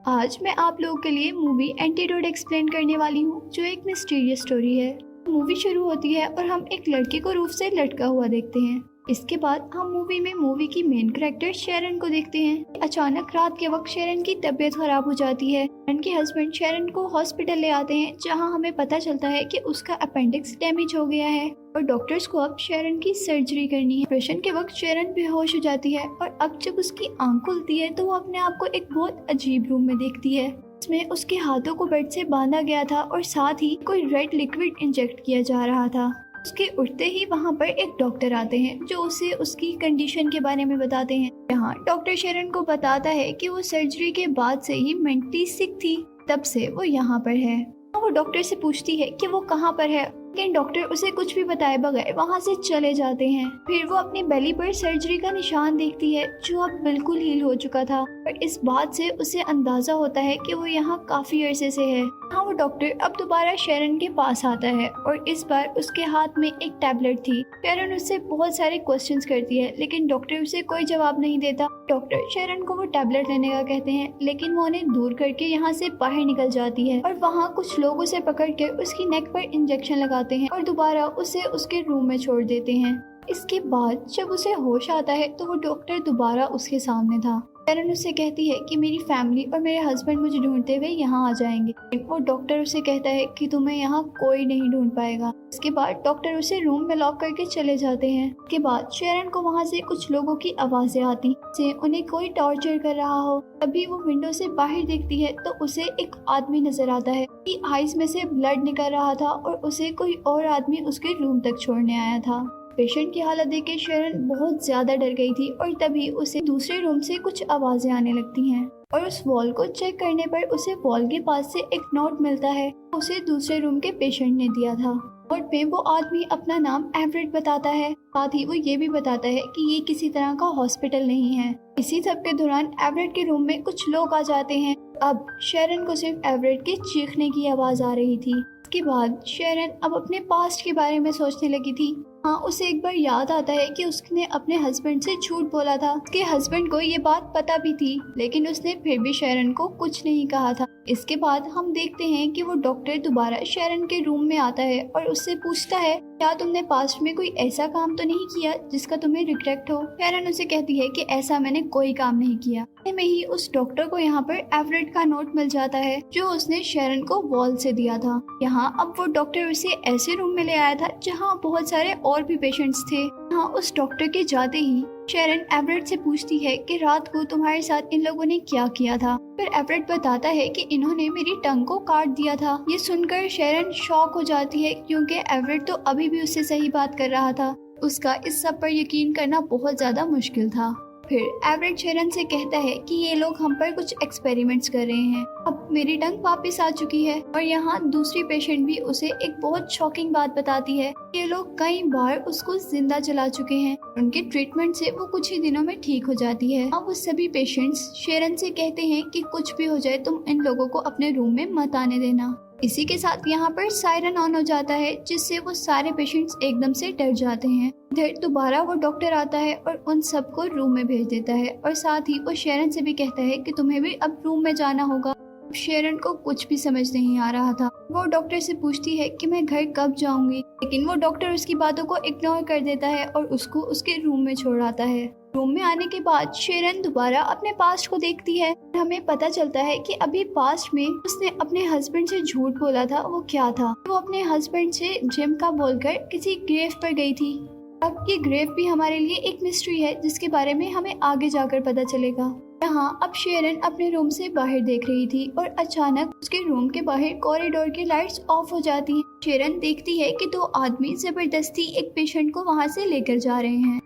आज मैं आप लोगों के लिए मूवी एंटीडोट एक्सप्लेन करने वाली हूँ, जो एक मिस्टीरियस स्टोरी है। मूवी शुरू होती है और हम एक लड़के को रूफ से लटका हुआ देखते हैं। इसके बाद हम मूवी की मेन कैरेक्टर शेरन को देखते हैं। अचानक रात के वक्त शेरन की तबीयत खराब हो जाती है। शेरन के हस्बैंड शेरन को हॉस्पिटल ले आते हैं, जहां हमें पता चलता है कि उसका अपेंडिक्स डैमेज हो गया है और डॉक्टर्स को अब शेरन की सर्जरी करनी है। ऑपरेशन के वक्त शेरन बेहोश हो जाती है और अब जब उसकी आंख खुलती है तो वो अपने आप को एक बहुत अजीब रूम में देखती है। इसमें उसके हाथों को बेड से बांधा गया था और साथ ही कोई रेड लिक्विड इंजेक्ट किया जा रहा था। उसके उठते ही वहाँ पर एक डॉक्टर आते हैं, जो उसे उसकी कंडीशन के बारे में बताते हैं। यहाँ डॉक्टर शेरन को बताता है कि वो सर्जरी के बाद से ही मेंटली सिक थी, तब से वो यहाँ पर है। वो डॉक्टर से पूछती है कि वो कहाँ पर है, लेकिन डॉक्टर उसे कुछ भी बताए बगैर वहाँ से चले जाते हैं। फिर वो अपनी बेली पर सर्जरी का निशान देखती है, जो अब बिल्कुल हील हो चुका था। और इस बात से उसे अंदाजा होता है कि वो यहाँ काफी अरसे से है। हाँ, वो डॉक्टर अब दोबारा शेरन के पास आता है और इस बार उसके हाथ में एक टैबलेट थी। शेरन उससे बहुत सारे क्वेश्चंस करती है, लेकिन डॉक्टर उसे कोई जवाब नहीं देता। डॉक्टर शेरन को वो टैबलेट लेने का कहते हैं, लेकिन वो उन्हें दूर करके यहाँ से बाहर निकल जाती है और वहाँ कुछ लोग उसे पकड़ के उसकी नेक पर इंजेक्शन लगाते हैं और दोबारा उसे उसके रूम में छोड़ देते हैं। इसके बाद जब उसे होश आता है तो वो डॉक्टर दोबारा उसके सामने था। शेरन उससे कहती है कि मेरी फैमिली और मेरे हस्बैंड मुझे ढूंढते हुए यहाँ आ जाएंगे। वो डॉक्टर उसे कहता है कि तुम्हें यहाँ कोई नहीं ढूंढ पाएगा। इसके बाद डॉक्टर उसे रूम में लॉक करके चले जाते हैं। इसके बाद शेरन को वहाँ से कुछ लोगों की आवाजें आती जैसे उन्हें कोई टॉर्चर कर रहा हो। तभी वो विंडो से बाहर देखती है तो उसे एक आदमी नजर आता है कि आइज में से ब्लड निकल रहा था और उसे कोई और आदमी उसके रूम तक छोड़ने आया था। पेशेंट की हालत देख के शेरन बहुत ज्यादा डर गई थी और तभी उसे दूसरे रूम से कुछ आवाजें आने लगती हैं और उस वॉल को चेक करने पर उसे वॉल के पास से एक नोट मिलता है, उसे दूसरे रूम के पेशेंट ने दिया था। और पे वो आदमी अपना नाम एवरेट बताता है, साथ ही वो ये भी बताता है कि ये किसी तरह का हॉस्पिटल नहीं है। इसी सब के दौरान एवरेट के रूम में कुछ लोग आ जाते हैं। अब शेरन को सिर्फ एवरेट के चीखने की आवाज आ रही थी। इसके बाद शेरन अब अपने पास्ट के बारे में सोचने लगी थी। हाँ, उसे एक बार याद आता है कि उसने अपने हस्बैंड से झूठ बोला था। उसके हस्बैंड को ये बात पता भी थी, लेकिन उसने फिर भी शेरन को कुछ नहीं कहा था। इसके बाद हम देखते हैं कि वो डॉक्टर दोबारा शेरन के रूम में आता है और उससे पूछता है, क्या तुमने पास्ट में कोई ऐसा काम तो नहीं किया जिसका तुम्हें रिग्रेट हो। शेरन उसे कहती है कि ऐसा मैंने कोई काम नहीं किया। में ही उस डॉक्टर को यहाँ पर एवरेट का नोट मिल जाता है, जो उसने शेरन को वॉल से दिया था। यहाँ अब वो डॉक्टर उसे ऐसे रूम में ले आया था जहाँ बहुत सारे और भी पेशेंट्स थे। यहाँ उस डॉक्टर के जाते ही शेरन एवरेट से पूछती है कि रात को तुम्हारे साथ इन लोगों ने क्या किया था। फिर एवरेट बताता है कि इन्होंने मेरी टंग को काट दिया था। ये सुनकर शेरन शॉक हो जाती है, क्योंकि एवरेट तो अभी भी उससे सही बात कर रहा था। उसका इस सब पर यकीन करना बहुत ज्यादा मुश्किल था। फिर एवरेट शेरन से कहता है कि ये लोग हम पर कुछ एक्सपेरिमेंट्स कर रहे हैं। अब मेरी टंग वापस आ चुकी है। और यहाँ दूसरी पेशेंट भी उसे एक बहुत शॉकिंग बात बताती है। ये लोग कई बार उसको जिंदा जला चुके हैं। उनके ट्रीटमेंट से वो कुछ ही दिनों में ठीक हो जाती है। अब वो सभी पेशेंट्स शेरन से कहते हैं कि कुछ भी हो जाए तुम इन लोगों को अपने रूम में मत आने देना। इसी के साथ यहाँ पर सायरन ऑन हो जाता है, जिससे वो सारे पेशेंट्स एकदम से डर जाते हैं। इधर दोबारा वो डॉक्टर आता है और उन सबको रूम में भेज देता है और साथ ही वो शेरन से भी कहता है कि तुम्हें भी अब रूम में जाना होगा। शेरन को कुछ भी समझ नहीं आ रहा था। वो डॉक्टर से पूछती है कि मैं घर कब जाऊंगी, लेकिन वो डॉक्टर उसकी बातों को इग्नोर कर देता है और उसको उसके रूम में छोड़ आता है। रूम में आने के बाद शेरन दोबारा अपने पास्ट को देखती है। हमें पता चलता है कि अभी पास्ट में उसने अपने हस्बैंड से झूठ बोला था। वो क्या था, वो अपने हस्बैंड से जिम का बोलकर किसी ग्रेव पर गई थी। अब ये ग्रेव भी हमारे लिए एक मिस्ट्री है, जिसके बारे में हमें आगे जाकर पता चलेगा। यहाँ अब शेरन अपने रूम से बाहर देख रही थी और अचानक उसके रूम के बाहर कॉरिडोर की लाइट्स ऑफ हो जाती हैं। शेरन देखती है कि दो आदमी जबरदस्ती एक पेशेंट को वहाँ से लेकर जा रहे हैं।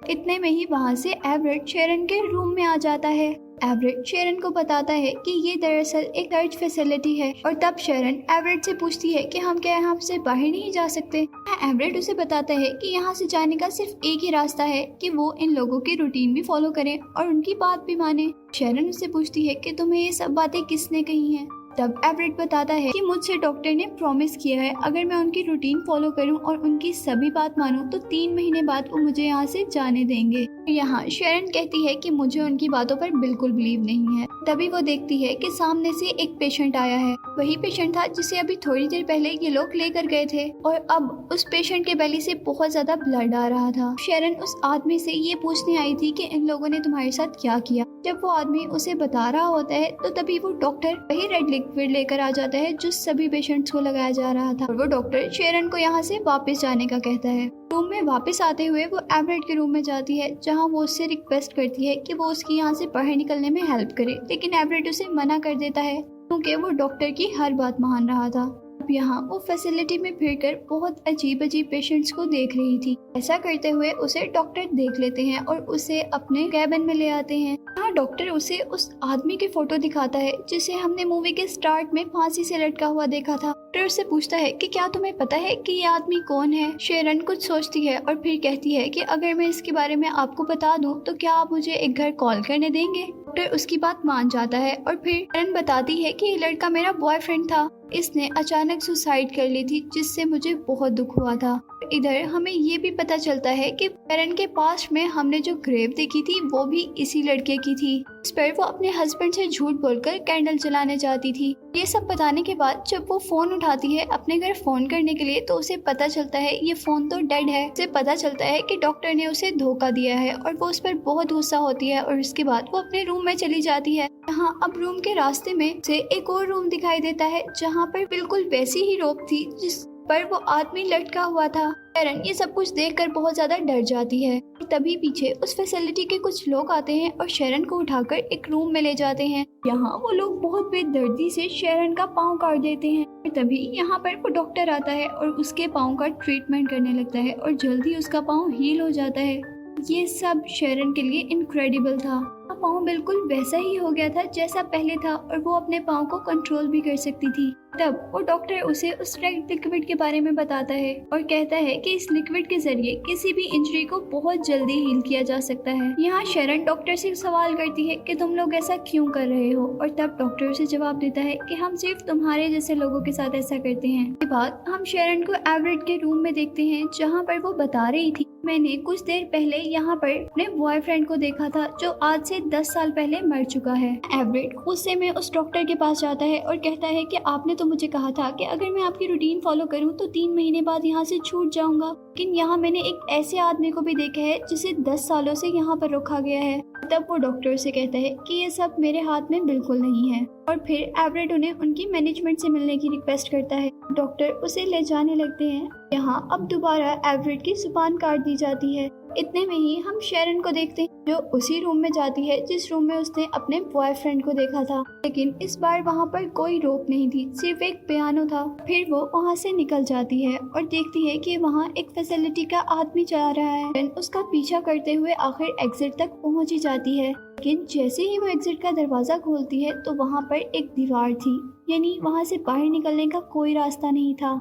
इतने में ही वहाँ से एवरेट शेरन के रूम में आ जाता है। एवरेट शेरन को बताता है कि ये दरअसल एक सर्च फैसिलिटी है और तब शेरन एवरेट से पूछती है कि हम क्या यहाँ से बाहर नहीं जा सकते। एवरेट उसे बताता है कि यहाँ से जाने का सिर्फ एक ही रास्ता है कि वो इन लोगों की रूटीन भी फॉलो करें और उनकी बात भी माने। शेरन उससे पूछती है कि तुम्हें ये सब बातें किसने कही हैं। तब एवरेट बताता है कि मुझसे डॉक्टर ने प्रॉमिस किया है अगर मैं उनकी रूटीन फॉलो करूं और उनकी सभी बात मानूं तो 3 महीने बाद वो मुझे यहाँ से जाने देंगे। यहाँ शेरन कहती है कि मुझे उनकी बातों पर बिल्कुल बिलीव नहीं है। तभी वो देखती है कि सामने से एक पेशेंट आया है। वही पेशेंट था जिसे अभी थोड़ी देर पहले ये लोग लेकर गए थे और अब उस पेशेंट के बेली से बहुत ज्यादा ब्लड आ रहा था। शेरन उस आदमी से ये पूछने आई थी कि इन लोगों ने तुम्हारे साथ क्या किया। जब वो आदमी उसे बता रहा होता है तो तभी वो डॉक्टर वही रेड लिक्विड लेकर आ जाता है जो सभी पेशेंट्स को लगाया जा रहा था और वो डॉक्टर शेरन को यहाँ से वापस जाने का कहता है। रूम में वापस आते हुए वो एवरेट के रूम में जाती है जहाँ वो उससे रिक्वेस्ट करती है कि वो उसकी यहाँ से बाहर निकलने में हेल्प करे, लेकिन एवरेट उसे मना कर देता है क्योंकि वो डॉक्टर की हर बात मान रहा था। अब यहाँ वो फैसिलिटी में फिरकर बहुत अजीब अजीब पेशेंट्स को देख रही थी। ऐसा करते हुए उसे डॉक्टर देख लेते हैं और उसे अपने कैबिन में ले आते हैं। यहाँ डॉक्टर उसे उस आदमी की फोटो दिखाता है जिसे हमने मूवी के स्टार्ट में फांसी से लटका हुआ देखा था। डॉक्टर उससे पूछता है कि क्या तुम्हें पता है कि ये आदमी कौन है। शेरन कुछ सोचती है और फिर कहती है कि अगर मैं इसके बारे में आपको बता दूं तो क्या आप मुझे एक घर कॉल करने देंगे। डॉक्टर उसकी बात मान जाता है और फिर शेरन बताती है कि ये लड़का मेरा बॉयफ्रेंड था, इसने अचानक सुसाइड कर ली थी जिससे मुझे बहुत दुख हुआ था। इधर हमें ये भी पता चलता है कि शेरन के पास में हमने जो ग्रेव देखी थी वो भी इसी लड़के की थी। इस पर वो अपने हस्बैंड से झूठ बोलकर कैंडल जलाने जाती थी। ये सब बताने के बाद जब वो फोन उठाती है अपने घर फोन करने के लिए तो उसे पता चलता है ये फोन तो डेड है। उसे पता चलता है कि डॉक्टर ने उसे धोखा दिया है और वो उस पर बहुत गुस्सा होती है और उसके बाद वो अपने रूम में चली जाती है। यहाँ अब रूम के रास्ते में से एक और रूम दिखाई देता है जहाँ पर बिल्कुल वैसी ही रोप थी जिस पर वो आदमी लटका हुआ था। शेरन ये सब कुछ देखकर बहुत ज्यादा डर जाती है। तभी पीछे उस फैसिलिटी के कुछ लोग आते हैं और शेरन को उठाकर एक रूम में ले जाते हैं। यहाँ वो लोग बहुत बेदर्दी से शेरन का पाँव काट देते हैं। तभी यहाँ पर वो डॉक्टर आता है और उसके पाँव का ट्रीटमेंट करने लगता है और जल्दी उसका पाँव हील हो जाता है। ये सब शेरन के लिए इनक्रेडिबल था। पाँव बिल्कुल वैसा ही हो गया था जैसा पहले था और वो अपने पाँव को कंट्रोल भी कर सकती थी। तब वो डॉक्टर उसे उस रेड लिक्विड के बारे में बताता है और कहता है कि इस लिक्विड के जरिए किसी भी इंजरी को बहुत जल्दी हील किया जा सकता है। यहाँ शेरन डॉक्टर से सवाल करती है कि तुम लोग ऐसा क्यों कर रहे हो और तब डॉक्टर उसे जवाब देता है कि हम सिर्फ तुम्हारे जैसे लोगों के साथ ऐसा करते हैं। इसके बाद हम शेरन को एवरेट के रूम में देखते हैं जहाँ पर वो बता रही थी मैंने कुछ देर पहले यहाँ पर अपने बॉयफ्रेंड को देखा था जो आज से 10 साल पहले मर चुका है। एवरेट गुस्से में उस डॉक्टर के पास जाता है और कहता है कि आपने तो मुझे कहा था कि अगर मैं आपकी रूटीन फॉलो करूं तो 3 महीने बाद यहाँ से छूट जाऊंगा, लेकिन यहाँ मैंने एक ऐसे आदमी को भी देखा है जिसे 10 सालों से यहाँ पर रखा गया है। तब वो डॉक्टर से कहता है कि ये सब मेरे हाथ में बिल्कुल नहीं है और फिर एवरेट उन्हें उनकी मैनेजमेंट से मिलने की रिक्वेस्ट करता है। डॉक्टर उसे ले जाने लगते हैं। यहाँ अब दोबारा एवरेट की जुबान काट दी जाती है। इतने में ही हम शेरन को देखते हैं जो उसी रूम में जाती है जिस रूम में उसने अपने बॉयफ्रेंड को देखा था, लेकिन इस बार वहाँ पर कोई रोप नहीं थी, सिर्फ एक पियानो था। फिर वो वहाँ से निकल जाती है और देखती है कि वहाँ एक फैसिलिटी का आदमी जा रहा है। उसका पीछा करते हुए आखिर एग्जिट तक पहुँच ही जाती है, लेकिन जैसे ही वो एग्जिट का दरवाजा खोलती है तो वहाँ पर एक दीवार थी, यानी वहाँ से बाहर निकलने का कोई रास्ता नहीं था।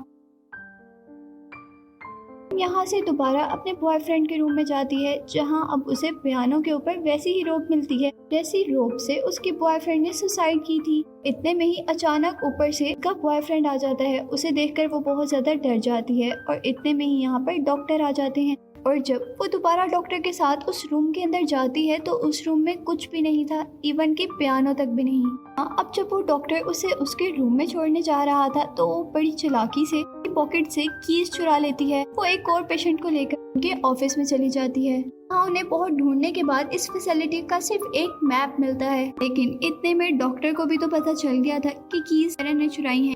यहाँ से दोबारा अपने बॉयफ्रेंड के रूम में जाती है जहाँ अब उसे पियानो के ऊपर वैसी ही रोप मिलती है जैसी रोप से उसके बॉयफ्रेंड ने सुसाइड की थी। इतने में ही अचानक ऊपर से उसका बॉयफ्रेंड आ जाता है। उसे देखकर वो बहुत ज्यादा डर जाती है और इतने में ही यहाँ पर डॉक्टर आ जाते हैं और जब वो दोबारा डॉक्टर के साथ उस रूम के अंदर जाती है तो उस रूम में कुछ भी नहीं था, इवन कि पियानो तक भी नहीं। अब जब वो डॉक्टर उसे उसके रूम में छोड़ने जा रहा था तो वो बड़ी चालाकी से पॉकेट से कीज चुरा लेती है। वो एक और पेशेंट को लेकर उनके ऑफिस में चली जाती है। उन्हें बहुत ढूंढने के बाद इस फैसिलिटी का सिर्फ एक मैप मिलता है, लेकिन इतने में डॉक्टर को भी तो पता चल गया था कि कीज शेरन ने चुराई हैं।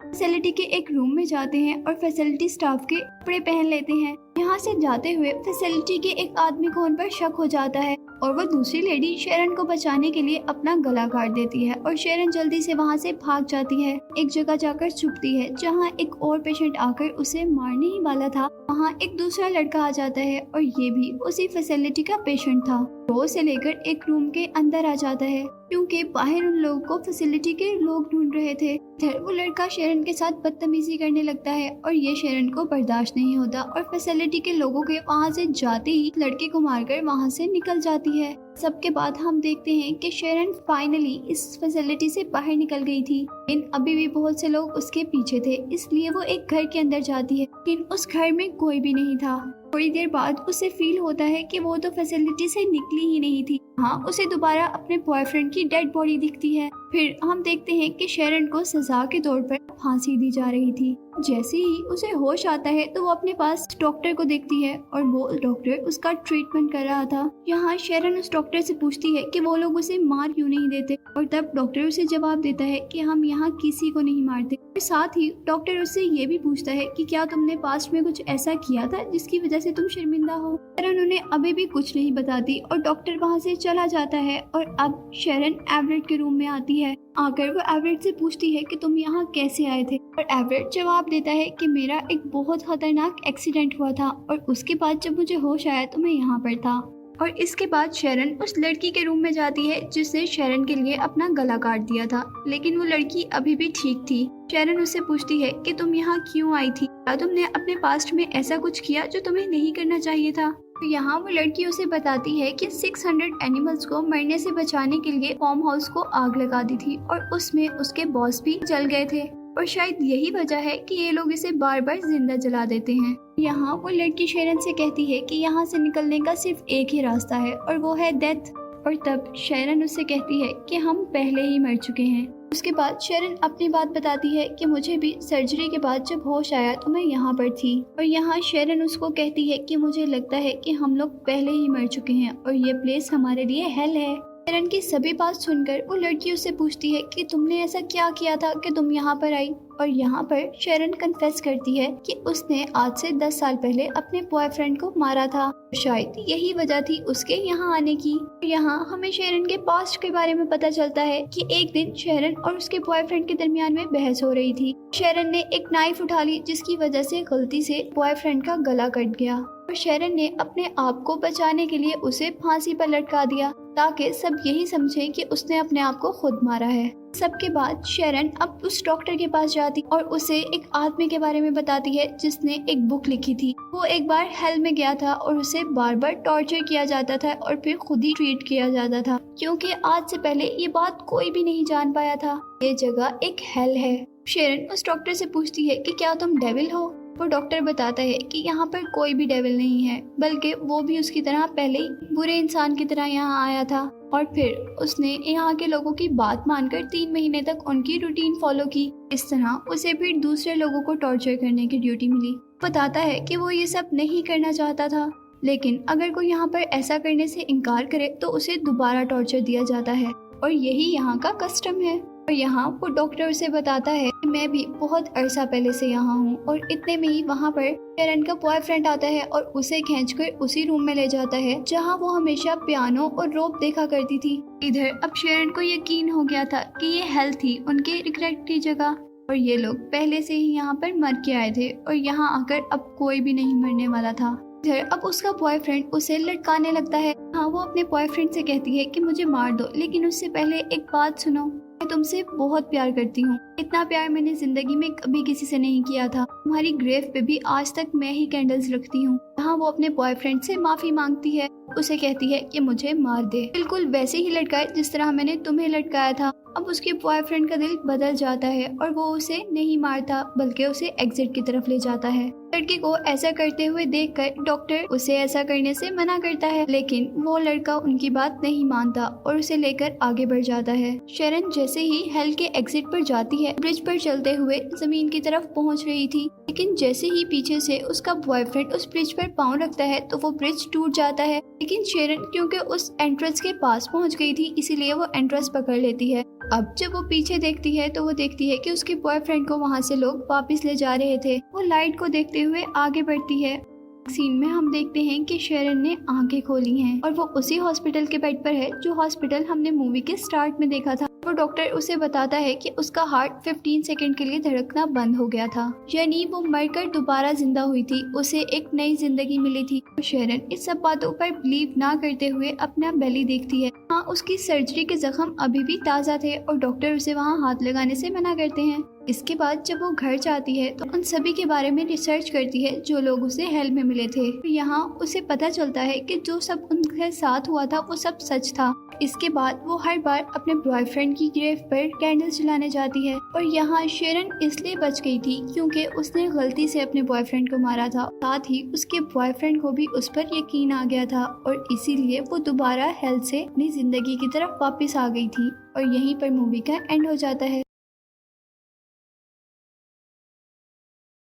फैसिलिटी के एक रूम में जाते हैं और फैसिलिटी स्टाफ के कपड़े पहन लेते हैं। यहाँ से जाते हुए फैसिलिटी के एक आदमी को उन पर शक हो जाता है और वो दूसरी लेडी शेरन को बचाने के लिए अपना गला काट देती है और शेरन जल्दी से वहाँ से भाग जाती है। एक जगह जाकर छुपती है जहाँ एक और पेशेंट आकर उसे मारने ही वाला था। वहाँ एक दूसरा लड़का आ जाता है और ये भी उसी फैसिलिटी का पेशेंट था। वो उसे लेकर एक रूम के अंदर आ जाता है क्योंकि बाहर उन लोगों को फैसिलिटी के लोग ढूंढ रहे थे। इधर वो लड़का शेरन के साथ बदतमीजी करने लगता है और ये शेरन को बर्दाश्त नहीं होता और फैसिलिटी के लोगों के वहाँ से जाते ही लड़के को मारकर वहाँ से निकल जाती है। सबके बाद हम देखते हैं कि शेरन फाइनली इस फैसिलिटी से बाहर निकल गई थी, लेकिन अभी भी बहुत से लोग उसके पीछे थे, इसलिए वो एक घर के अंदर जाती है, लेकिन उस घर में कोई भी नहीं था। थोड़ी देर बाद उसे फील होता है कि वो तो फैसिलिटी से निकली ही नहीं थी। हाँ, उसे दोबारा अपने बॉयफ्रेंड की डेड बॉडी दिखती है। फिर हम देखते हैं कि शेरन को सजा के तौर पर फांसी दी जा रही थी। जैसे ही उसे होश आता है तो वो अपने पास डॉक्टर को देखती है और वो डॉक्टर उसका ट्रीटमेंट कर रहा था। यहाँ शेरन उस डॉक्टर से पूछती है कि वो लोग उसे मार क्यों नहीं देते और तब डॉक्टर उसे जवाब देता है कि हम यहाँ किसी को नहीं मारते। और साथ ही डॉक्टर उससे ये भी पूछता है कि क्या तुमने पास्ट में कुछ ऐसा किया था जिसकी वजह से तुम शर्मिंदा हो। शेरन उन्हें अभी भी कुछ नहीं बताती और डॉक्टर वहाँ से चला जाता है और अब शेरन एवरेट के रूम में आती है। आकर वो एवरेट से पूछती है कि तुम यहाँ कैसे आए थे और एवरेट जवाब देता है कि मेरा एक बहुत खतरनाक एक्सीडेंट हुआ था और उसके बाद जब मुझे होश आया तो मैं यहाँ पर था। और इसके बाद शेरन उस लड़की के रूम में जाती है जिसने शेरन के लिए अपना गला काट दिया था, लेकिन वो लड़की अभी भी ठीक थी। शेरन उससे पूछती है कि तुम यहाँ क्यों आई थी, क्या तुमने अपने पास्ट में ऐसा कुछ किया जो तुम्हें नहीं करना चाहिए था। तो यहाँ वो लड़की उसे बताती है कि 600 एनिमल्स को मरने से बचाने के लिए फार्म हाउस को आग लगा दी थी और उसमें उसके बॉस भी जल गए थे और शायद यही वजह है कि ये लोग इसे बार बार जिंदा जला देते हैं। यहाँ वो लड़की शेरन से कहती है कि यहाँ से निकलने का सिर्फ एक ही रास्ता है और वो है डेथ। और तब शेरन उससे कहती है कि हम पहले ही मर चुके हैं। उसके बाद शेरन अपनी बात बताती है कि मुझे भी सर्जरी के बाद जब होश आया तो मैं यहाँ पर थी। और यहाँ शेरन उसको कहती है कि मुझे लगता है कि हम लोग पहले ही मर चुके हैं और ये प्लेस हमारे लिए हेल है। शेरन की सभी बात सुनकर वो लड़की उससे पूछती है कि तुमने ऐसा क्या किया था कि तुम यहाँ पर आई। और यहाँ पर शेरन कन्फेस करती है कि उसने आज से 10 साल पहले अपने बॉयफ्रेंड को मारा था। शायद यही वजह थी उसके यहाँ आने की। यहाँ हमें शेरन के पास्ट के बारे में पता चलता है कि एक दिन शेरन और उसके बॉयफ्रेंड के दरमियान में बहस हो रही थी। शेरन ने एक नाइफ उठा ली जिसकी वजह से गलती से बॉयफ्रेंड का गला कट गया और शेरन ने अपने आप को बचाने के लिए उसे फांसी पर लटका दिया ताकि सब यही समझे कि उसने अपने आप को खुद मारा है। सबके बाद शेरन अब उस डॉक्टर के पास जाती और उसे एक आदमी के बारे में बताती है जिसने एक बुक लिखी थी। वो एक बार हेल में गया था और उसे बार बार टॉर्चर किया जाता था और फिर खुद ही ट्रीट किया जाता था क्योंकि आज से पहले ये बात कोई भी नहीं जान पाया था। ये जगह एक हेल है। शेरन उस डॉक्टर से पूछती है कि क्या तुम डेविल हो। वो डॉक्टर बताता है कि यहाँ पर कोई भी डेविल नहीं है, बल्कि वो भी उसकी तरह पहले ही बुरे इंसान की तरह यहाँ आया था और फिर उसने यहाँ के लोगों की बात मानकर 3 महीने तक उनकी रूटीन फॉलो की। इस तरह उसे फिर दूसरे लोगों को टॉर्चर करने की ड्यूटी मिली। बताता है कि वो ये सब नहीं करना चाहता था, लेकिन अगर कोई यहाँ पर ऐसा करने से इनकार करे तो उसे दोबारा टॉर्चर दिया जाता है और यही यहाँ का कस्टम है। और यहाँ वो डॉक्टर उसे बताता है कि मैं भी बहुत अरसा पहले से यहाँ हूँ और इतने में ही वहाँ पर शेरन का बॉयफ्रेंड आता है और उसे खींचकर उसी रूम में ले जाता है जहाँ वो हमेशा पियानो और रोप देखा करती थी। इधर अब शेरन को यकीन हो गया था कि ये हेल थी उनके रिग्रेट की जगह और ये लोग पहले से ही यहाँ पर मर के आए थे और यहाँ आकर अब कोई भी नहीं मरने वाला था। इधर अब उसका बॉयफ्रेंड उसे लटकाने लगता है। हाँ, वो अपने बॉयफ्रेंड से कहती है कि मुझे मार दो, लेकिन उससे पहले एक बात सुनो, मैं तुमसे बहुत प्यार करती हूँ। इतना प्यार मैंने जिंदगी में कभी किसी से नहीं किया था। तुम्हारी ग्रेव पे भी आज तक मैं ही कैंडल्स रखती हूँ। हाँ, वो अपने बॉयफ्रेंड से माफी मांगती है, उसे कहती है कि मुझे मार दे, बिल्कुल वैसे ही लटकाए जिस तरह मैंने तुम्हें लटकाया था। अब उसके बॉयफ्रेंड का दिल बदल जाता है और वो उसे नहीं मारता बल्कि उसे एग्जिट की तरफ ले जाता है। लड़के को ऐसा करते हुए देखकर डॉक्टर उसे ऐसा करने से मना करता है, लेकिन वो लड़का उनकी बात नहीं मानता और उसे लेकर आगे बढ़ जाता है। शेरन जैसे ही हेल के एग्जिट पर जाती है, ब्रिज पर चलते हुए जमीन की तरफ पहुंच रही थी, लेकिन जैसे ही पीछे से उसका बॉयफ्रेंड उस ब्रिज पर पांव रखता है तो वो ब्रिज टूट जाता है। लेकिन शेरन क्योंकि उस एंट्रेंस के पास पहुंच गई थी, इसीलिए वो एंट्रेंस पकड़ लेती है। अब जब वो पीछे देखती है तो वो देखती है कि उसके बॉयफ्रेंड को वहाँ से लोग वापस ले जा रहे थे। वो लाइट को देखते हुए आगे बढ़ती है। सीन में हम देखते हैं कि शेरन ने आंखें खोली हैं और वो उसी हॉस्पिटल के बेड पर है जो हॉस्पिटल हमने मूवी के स्टार्ट में देखा था। वो डॉक्टर उसे बताता है कि उसका हार्ट 15 सेकंड के लिए धड़कना बंद हो गया था, यानी वो मरकर दोबारा जिंदा हुई थी, उसे एक नई जिंदगी मिली थी। शेरन इस सब बातों पर बिलीव ना करते हुए अपना बेली देखती है। हाँ, उसकी सर्जरी के जख्म अभी भी ताज़ा थे और डॉक्टर उसे वहाँ हाथ लगाने से मना करते हैं। इसके बाद जब वो घर जाती है तो उन सभी के बारे में रिसर्च करती है जो लोग उसे हेल में मिले थे। यहाँ उसे पता चलता है कि जो सब उनके साथ हुआ था वो सब सच था। इसके बाद वो हर बार अपने बॉयफ्रेंड की ग्रेव पर कैंडल जलाने जाती है और यहाँ शेरन इसलिए बच गई थी क्योंकि उसने गलती से अपने बॉयफ्रेंड को मारा था। साथ ही उसके बॉयफ्रेंड को भी उस पर यकीन आ गया था और इसीलिए वो दोबारा हेल से अपनी जिंदगी की तरफ वापस आ गई थी। और यहीं पर मूवी का एंड हो जाता है।